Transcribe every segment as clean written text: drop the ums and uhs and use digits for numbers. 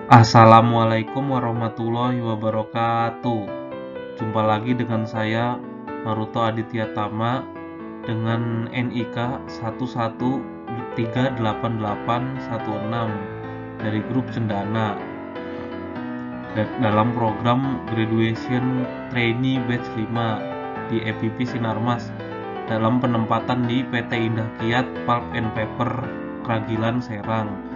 Assalamualaikum warahmatullahi wabarakatuh. Jumpa lagi dengan saya Maruto Aditya Tama dengan NIK 11388816 dari grup Cendana dalam program Graduation Trainee Batch 5 di EPP Sinarmas dalam penempatan di PT Indah Kiat Pulp and Paper Kragilan Serang.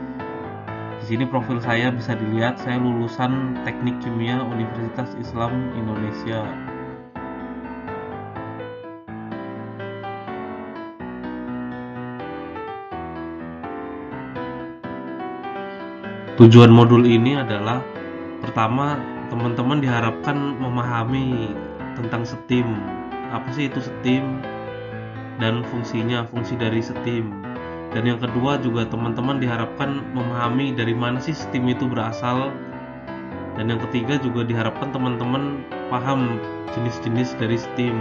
Di sini profil saya bisa dilihat, saya lulusan Teknik Kimia Universitas Islam Indonesia. Tujuan modul ini adalah pertama, teman-teman diharapkan memahami tentang STEAM. Apa sih itu STEAM dan fungsinya, fungsi dari STEAM. Dan yang kedua juga teman-teman diharapkan memahami dari mana sih STEAM itu berasal. Dan yang ketiga juga diharapkan teman-teman paham jenis-jenis dari STEAM.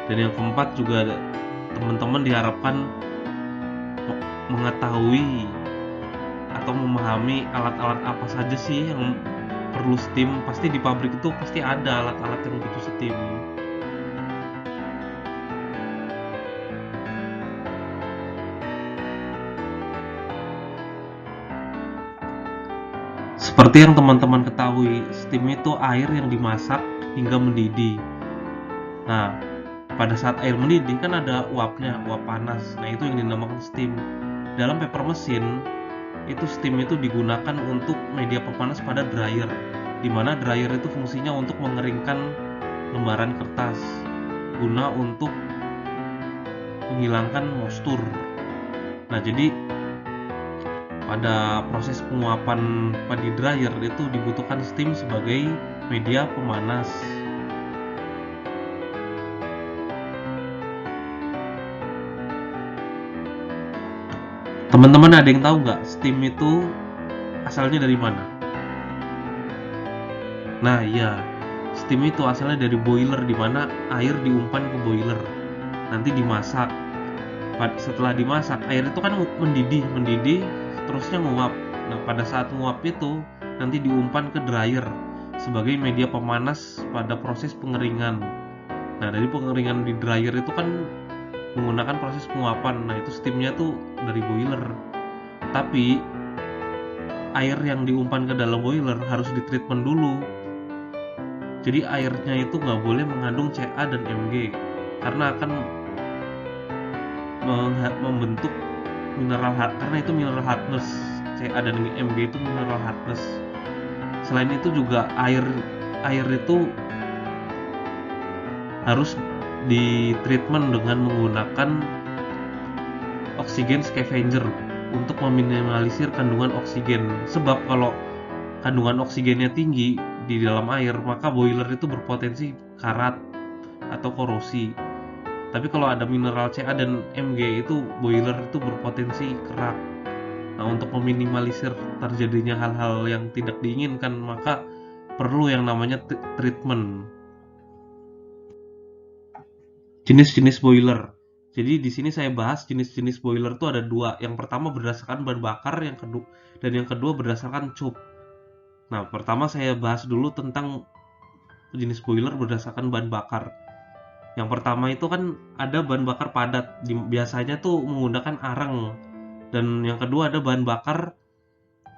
Dan yang keempat juga teman-teman diharapkan mengetahui atau memahami alat-alat apa saja sih yang perlu STEAM. Pasti di pabrik itu pasti ada alat-alat yang butuh STEAM. Seperti yang teman-teman ketahui, STEAM itu air yang dimasak hingga mendidih. Nah, pada saat air mendidih kan ada uapnya, uap panas. Nah, itu yang dinamakan STEAM. Dalam paper mesin, itu steam itu digunakan untuk media pemanas pada dryer, di mana dryer itu fungsinya untuk mengeringkan lembaran kertas guna untuk menghilangkan moistur. Nah, jadi pada proses penguapan di dryer itu dibutuhkan steam sebagai media pemanas. Teman-teman ada yang tahu nggak steam itu asalnya dari mana? Nah, iya, steam itu asalnya dari boiler, di mana air diumpan ke boiler, nanti dimasak. Setelah dimasak, air itu kan mendidih, terusnya nguap. Nah, pada saat nguap itu nanti diumpan ke dryer sebagai media pemanas pada proses pengeringan. Nah, dari pengeringan di dryer itu kan menggunakan proses penguapan. Nah, itu steamnya tuh dari boiler. Tapi air yang diumpan ke dalam boiler harus ditreatment dulu. Jadi airnya itu nggak boleh mengandung Ca dan Mg karena akan membentuk mineral karena itu mineral hardness. Ca dan Mg itu mineral hardness. Selain itu juga air itu harus ditreatment dengan menggunakan oksigen scavenger untuk meminimalisir kandungan oksigen. Sebab kalau kandungan oksigennya tinggi di dalam air, maka boiler itu berpotensi karat atau korosi. Tapi kalau ada mineral Ca dan Mg itu boiler itu berpotensi kerak. Nah, untuk meminimalisir terjadinya hal-hal yang tidak diinginkan, maka perlu yang namanya treatment. Jenis-jenis boiler. Jadi di sini saya bahas jenis-jenis boiler itu ada dua. Yang pertama berdasarkan bahan bakar, dan yang kedua berdasarkan cup. Nah, pertama saya bahas dulu tentang jenis boiler berdasarkan bahan bakar. Yang pertama itu kan ada bahan bakar padat, biasanya tuh menggunakan arang. Dan yang kedua ada bahan bakar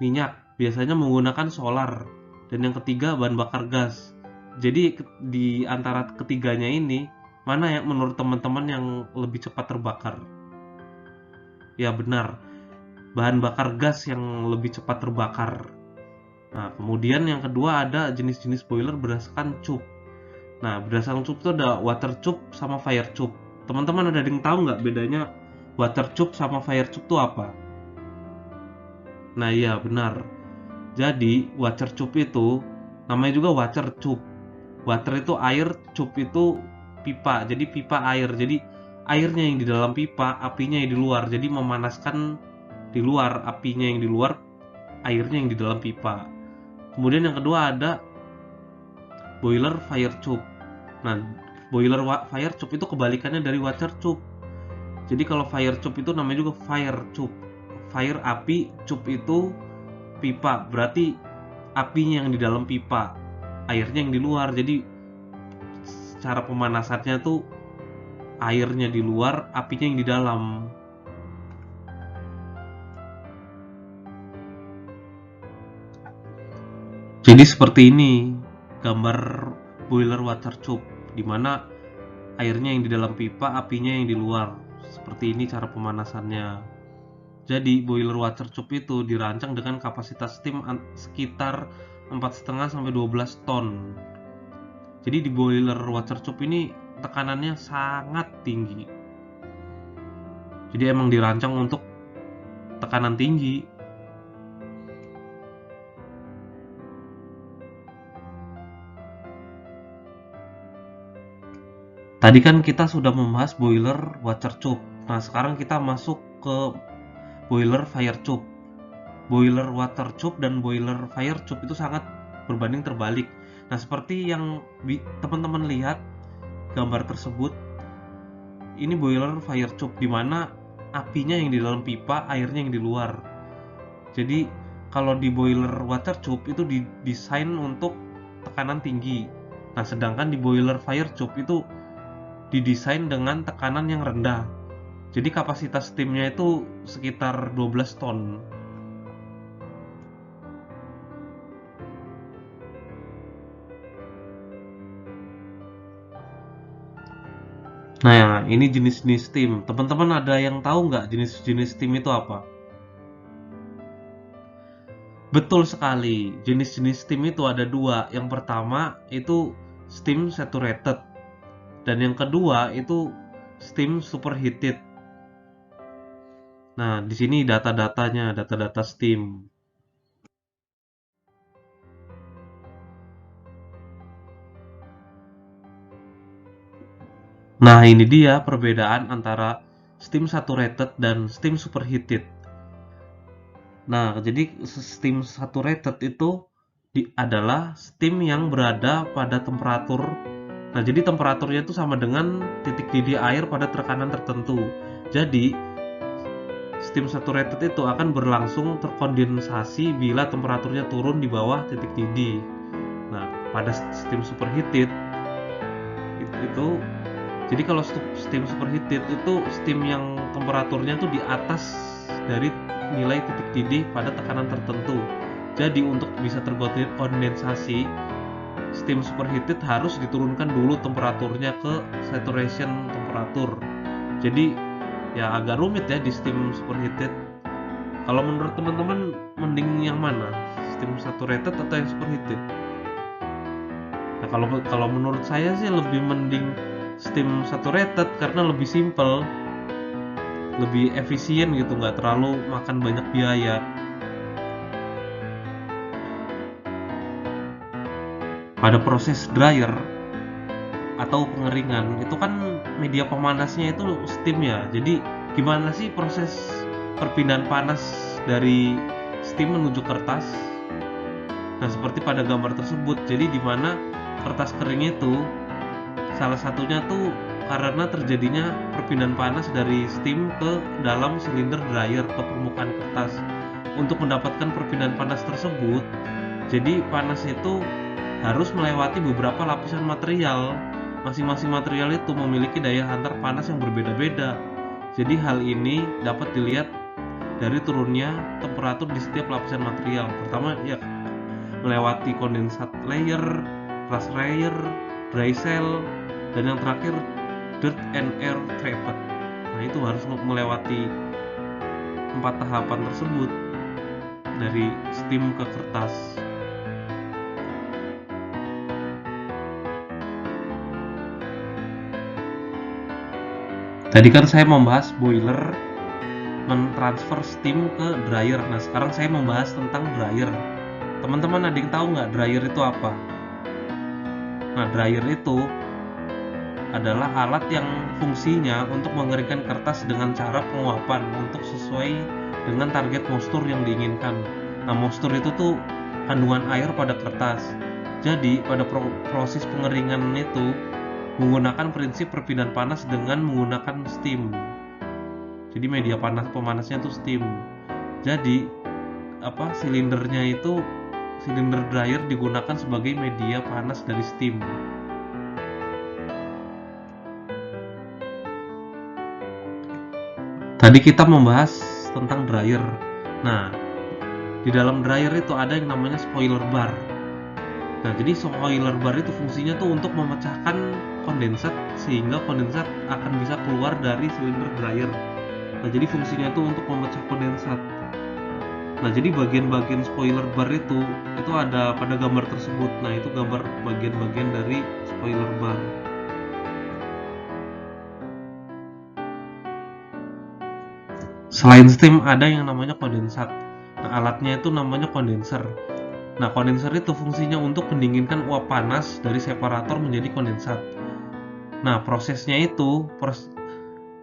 minyak, biasanya menggunakan solar. Dan yang ketiga bahan bakar gas. Jadi di antara ketiganya ini, mana yang menurut teman-teman yang lebih cepat terbakar? Ya benar, bahan bakar gas yang lebih cepat terbakar. Nah, kemudian yang kedua ada jenis-jenis boiler berdasarkan cup. Nah, berdasarkan cup itu ada water cup sama fire cup. Teman-teman ada yang tahu nggak bedanya water cup sama fire cup itu apa? Nah, iya benar. Jadi, water cup itu namanya juga water cup. Water itu air, cup itu pipa. Jadi pipa air. Jadi airnya yang di dalam pipa, apinya yang di luar. Jadi memanaskan di luar, apinya yang di luar, airnya yang di dalam pipa. Kemudian yang kedua ada boiler fire cup. Nah, boiler fire cup itu kebalikannya dari water cup. Jadi kalau fire cup itu namanya juga fire cup. Fire api, cup itu pipa. Berarti apinya yang di dalam pipa, airnya yang di luar. Jadi cara pemanasannya tuh airnya di luar, apinya yang di dalam. Jadi seperti ini gambar boiler water tube, dimana airnya yang di dalam pipa, apinya yang di luar. Seperti ini cara pemanasannya. Jadi boiler water tube itu dirancang dengan kapasitas steam sekitar 4,5 sampai 12 ton. Jadi di boiler water tube ini tekanannya sangat tinggi. Jadi emang dirancang untuk tekanan tinggi. Tadi kan kita sudah membahas boiler water tube. Nah, sekarang kita masuk ke boiler fire tube. Boiler water tube dan boiler fire tube itu sangat berbanding terbalik. Nah, seperti yang teman-teman lihat gambar tersebut, ini boiler fire tube, di mana apinya yang di dalam pipa, airnya yang di luar. Jadi kalau di boiler water tube itu didesain untuk tekanan tinggi. Nah, sedangkan di boiler fire tube itu didesain dengan tekanan yang rendah. Jadi kapasitas steamnya itu sekitar 12 ton. Nah, ini jenis-jenis steam. Teman-teman ada yang tahu nggak jenis-jenis steam itu apa? Betul sekali, jenis-jenis steam itu ada dua. Yang pertama itu steam saturated, dan yang kedua itu steam superheated. Nah, di sini data-datanya, data-data steam. Nah, ini dia perbedaan antara steam saturated dan steam superheated. Nah, jadi steam saturated itu adalah steam yang berada pada temperatur. Nah, jadi temperaturnya itu sama dengan titik didih air pada tekanan tertentu. Jadi, steam saturated itu akan berlangsung terkondensasi bila temperaturnya turun di bawah titik didih. Nah, pada steam superheated itu jadi kalau steam superheated itu steam yang temperaturnya tuh di atas dari nilai titik didih pada tekanan tertentu. Jadi untuk bisa terkondensasi, steam superheated harus diturunkan dulu temperaturnya ke saturation temperatur. Jadi ya agak rumit ya di steam superheated. Kalau menurut teman-teman mending yang mana? Steam saturated atau yang superheated? Nah, kalau menurut saya sih lebih mending steam saturated karena lebih simple, lebih efisien gitu, nggak terlalu makan banyak biaya. Pada proses dryer atau pengeringan itu kan media pemanasnya itu steam ya. Jadi gimana sih proses perpindahan panas dari steam menuju kertas? Nah, seperti pada gambar tersebut. Jadi di mana kertas kering itu salah satunya tuh karena terjadinya perpindahan panas dari steam ke dalam silinder dryer ke permukaan kertas. Untuk mendapatkan perpindahan panas tersebut, jadi panas itu harus melewati beberapa lapisan material. Masing-masing material itu memiliki daya hantar panas yang berbeda-beda. Jadi hal ini dapat dilihat dari turunnya temperatur di setiap lapisan material. Pertama ya melewati kondensat layer, rust layer, dry cell, dan yang terakhir dirt and air trapped. Nah, itu harus melewati 4 tahapan tersebut dari steam ke kertas. Tadi kan saya membahas boiler mentransfer steam ke dryer. Nah, sekarang saya membahas tentang dryer. Teman-teman ada yang tahu nggak dryer itu apa? Nah, dryer itu adalah alat yang fungsinya untuk mengeringkan kertas dengan cara penguapan untuk sesuai dengan target moisture yang diinginkan. Nah, moisture itu tuh kandungan air pada kertas. Jadi, pada proses pengeringan itu menggunakan prinsip perpindahan panas dengan menggunakan steam. Jadi media panas pemanasnya itu steam. Jadi silindernya itu silinder dryer digunakan sebagai media panas dari steam. Tadi kita membahas tentang dryer. Nah, di dalam dryer itu ada yang namanya spoiler bar. Nah, jadi spoiler bar itu fungsinya tuh untuk memecahkan kondensat sehingga kondensat akan bisa keluar dari silinder dryer. Nah, jadi fungsinya itu untuk memecah kondensat. Nah, jadi bagian-bagian spoiler bar itu ada pada gambar tersebut. Nah, itu gambar bagian-bagian dari spoiler bar. Selain steam ada yang namanya kondensat. Nah, alatnya itu namanya kondenser. Nah, kondenser itu fungsinya untuk mendinginkan uap panas dari separator menjadi kondensat. Nah, prosesnya itu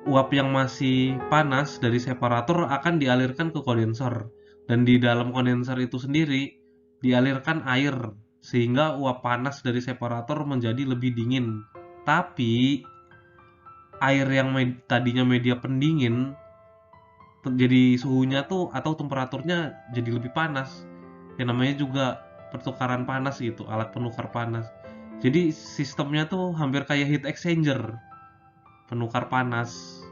uap yang masih panas dari separator akan dialirkan ke kondenser. Dan di dalam kondenser itu sendiri dialirkan air sehingga uap panas dari separator menjadi lebih dingin. Tapi air yang tadinya media pendingin jadi suhunya tuh atau temperaturnya jadi lebih panas. Yang namanya juga pertukaran panas gitu, alat penukar panas. Jadi sistemnya tuh hampir kayak heat exchanger, penukar panas.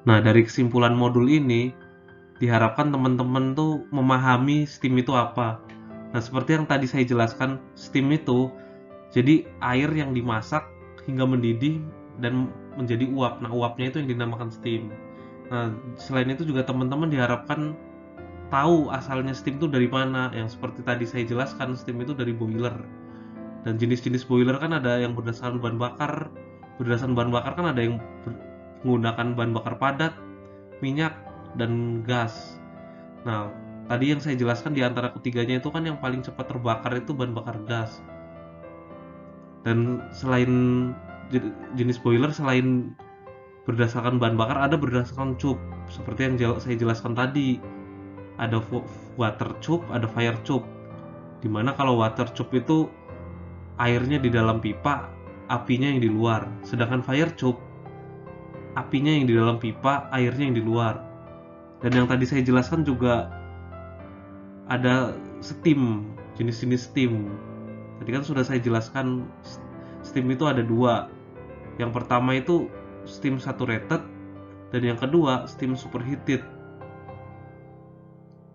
Nah, dari kesimpulan modul ini diharapkan teman-teman tuh memahami steam itu apa. Nah, seperti yang tadi saya jelaskan, steam itu jadi air yang dimasak hingga mendidih dan menjadi uap. Nah, uapnya itu yang dinamakan steam. Nah, selain itu juga teman-teman diharapkan tahu asalnya steam itu dari mana. Yang seperti tadi saya jelaskan, steam itu dari boiler. Dan jenis-jenis boiler kan ada yang berdasarkan bahan bakar. Berdasarkan bahan bakar kan ada yang menggunakan bahan bakar padat, minyak, dan gas. Nah, tadi yang saya jelaskan di antara ketiganya itu kan yang paling cepat terbakar itu bahan bakar gas. Dan selain jenis boiler, selain berdasarkan bahan bakar, ada berdasarkan cup. Seperti yang saya jelaskan tadi, ada water cup, ada fire cup. Dimana kalau water cup itu airnya di dalam pipa, apinya yang di luar. Sedangkan fire cup, apinya yang di dalam pipa, airnya yang di luar. Dan yang tadi saya jelaskan juga ada steam, jenis-jenis steam. Tadi kan sudah saya jelaskan steam itu ada dua. Yang pertama itu steam saturated dan yang kedua steam superheated.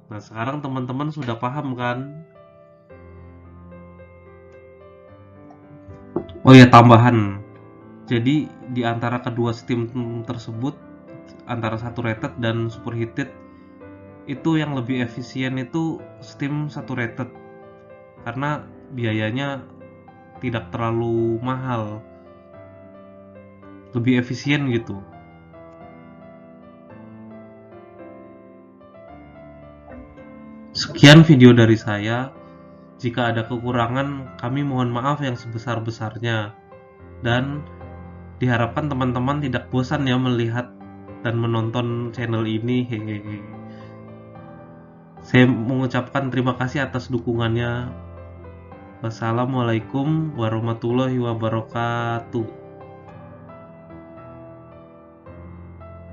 Nah, sekarang teman-teman sudah paham kan? Oh ya, tambahan. Jadi di antara kedua steam tersebut, antara saturated dan superheated, itu yang lebih efisien itu steam saturated. Karena biayanya tidak terlalu mahal, lebih efisien gitu. Sekian video dari saya. Jika ada kekurangan, kami mohon maaf yang sebesar-besarnya. Dan diharapkan teman-teman tidak bosan ya melihat dan menonton channel ini. Hehehe. Saya mengucapkan terima kasih atas dukungannya. Wassalamualaikum warahmatullahi wabarakatuh.